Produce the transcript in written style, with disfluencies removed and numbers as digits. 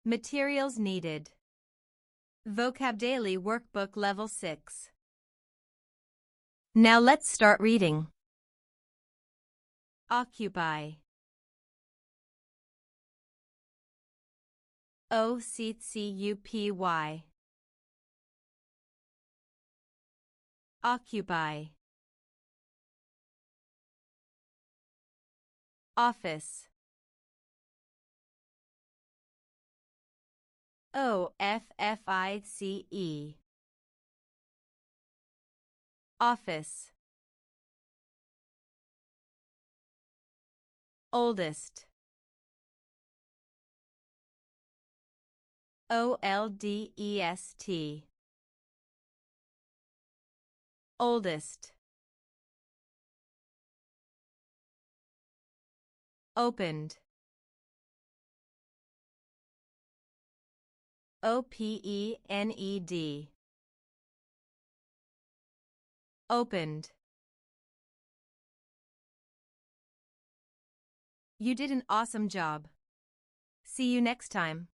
Materials needed. VocabDaily Workbook Level 6. Now let's start reading. Occupy. OCCUPY. Occupy. Office. OFFICE. Office. Oldest. OLDEST. Oldest. Opened. OPENED. Opened. You did an awesome job. See you next time.